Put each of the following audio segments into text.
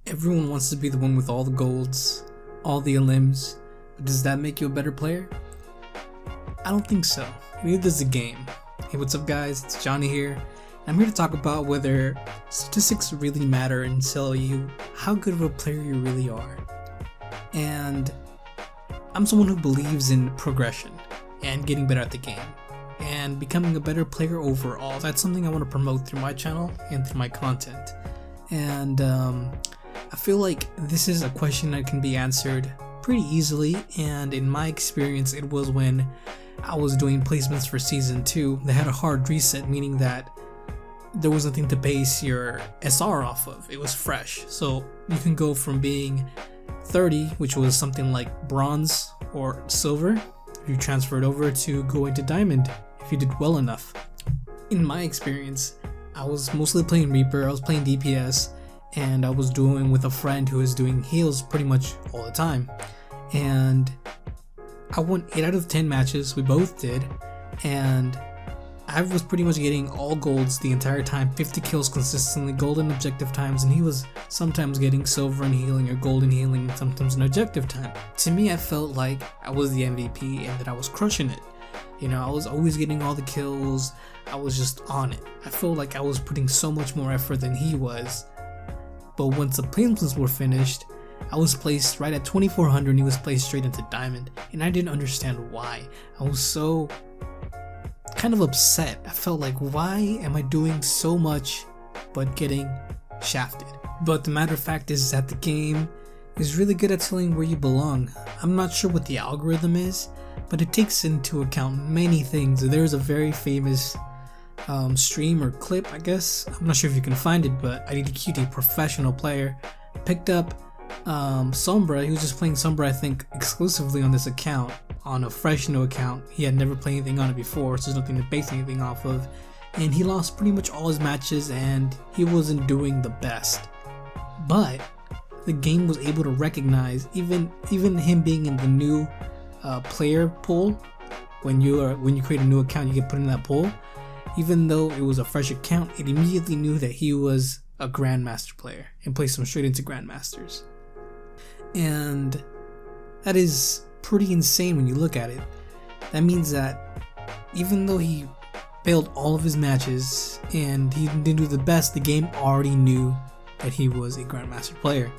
Everyone wants to be the one with all the golds, all the limbs, but does that make you a better player? I don't think so. Neither does the game. Hey, what's up guys, it's Johnny here. I'm here to talk about whether statistics really matter and tell you how good of a player you really are. And I'm someone who believes in progression and getting better at the game and becoming a better player overall. That's something I want to promote through my channel and through my content. And I feel like this is a question that can be answered pretty easily, and in my experience it was when I was doing placements for season 2. They had a hard reset, meaning that there was nothing to base your SR off of. It was fresh, so you can go from being 30, which was something like bronze or silver if you transferred over, to going to diamond if you did well enough. In my experience, I was mostly playing Reaper, I was playing DPS, and I was doing with a friend who was doing heals pretty much all the time. And I won 8 out of 10 matches, we both did, and I was pretty much getting all golds the entire time, 50 kills consistently, golden objective times, and he was sometimes getting silver and healing or golden healing, sometimes an objective time. To me, I felt like I was the MVP and that I was crushing it. You know, I was always getting all the kills, I was just on it. I felt like I was putting so much more effort than he was. But once the placements were finished, I was placed right at 2400 and he was placed straight into diamond, and I didn't understand why. I was so kind of upset. I felt like, why am I doing so much but getting shafted? But the matter of fact is that the game is really good at telling where you belong. I'm not sure what the algorithm is, but it takes into account many things. There's a very famous stream or clip, I guess, I'm not sure if you can find it, but IDQT, professional player, picked up Sombra. He was just playing Sombra, I think, exclusively on this account, on a fresh new account. He had never played anything on it before, so there's nothing to base anything off of, and he lost pretty much all his matches and he wasn't doing the best. But the game was able to recognize, even him being in the new player pool. When you create a new account, you get put in that pool. Even though it was a fresh account, it immediately knew that he was a Grandmaster player and placed him straight into Grandmasters. And that is pretty insane when you look at it. That means that even though he failed all of his matches and he didn't do the best, the game already knew that he was a Grandmaster player.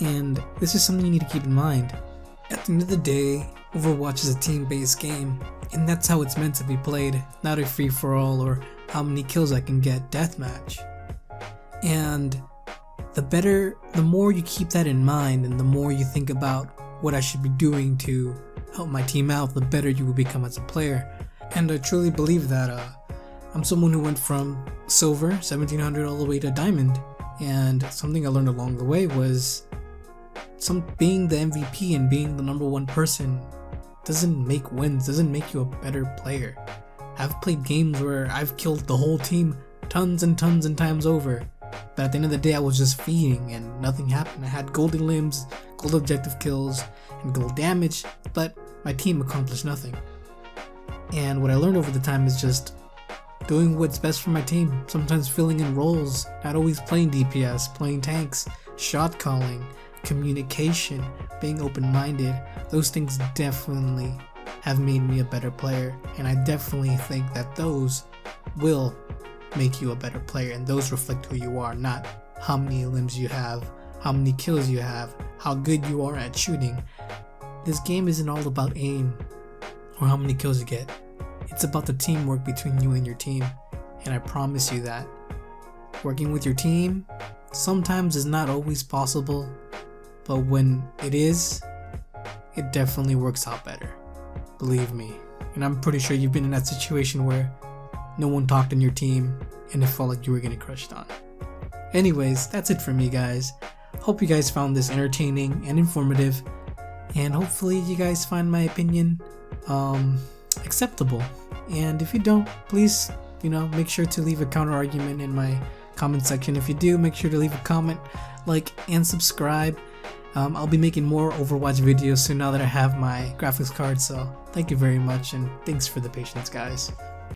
And this is something you need to keep in mind. At the end of the day, OverWatch is a team-based game, and that's how it's meant to be played, not a free-for-all or how many kills I can get deathmatch. And the more you keep that in mind and the more you think about what I should be doing to help my team out, the better you will become as a player. And I truly believe that I'm someone who went from silver, 1700, all the way to diamond, and something I learned along the way was being the MVP and being the #1 person doesn't make wins, doesn't make you a better player. I've played games where I've killed the whole team tons and times over, but at the end of the day I was just feeding and nothing happened. I had golden limbs, gold objective kills, and gold damage, but my team accomplished nothing. And what I learned over the time is just doing what's best for my team, sometimes filling in roles, not always playing DPS, playing tanks, shot calling, communication, being open-minded. Those things definitely have made me a better player, and I definitely think that those will make you a better player, and those reflect who you are, not how many limbs you have, how many kills you have, how good you are at shooting. This game isn't all about aim or how many kills you get. It's about the teamwork between you and your team, and I promise you that working with your team sometimes is not always possible, but when it is, it definitely works out better. Believe me. And I'm pretty sure you've been in that situation where no one talked in your team and it felt like you were getting crushed on. Anyways, that's it for me guys. Hope you guys found this entertaining and informative, and hopefully you guys find my opinion acceptable. And if you don't, please, make sure to leave a counter argument in my comment section. If you do, make sure to leave a comment, like, and subscribe. I'll be making more Overwatch videos soon now that I have my graphics card, so thank you very much, and thanks for the patience guys.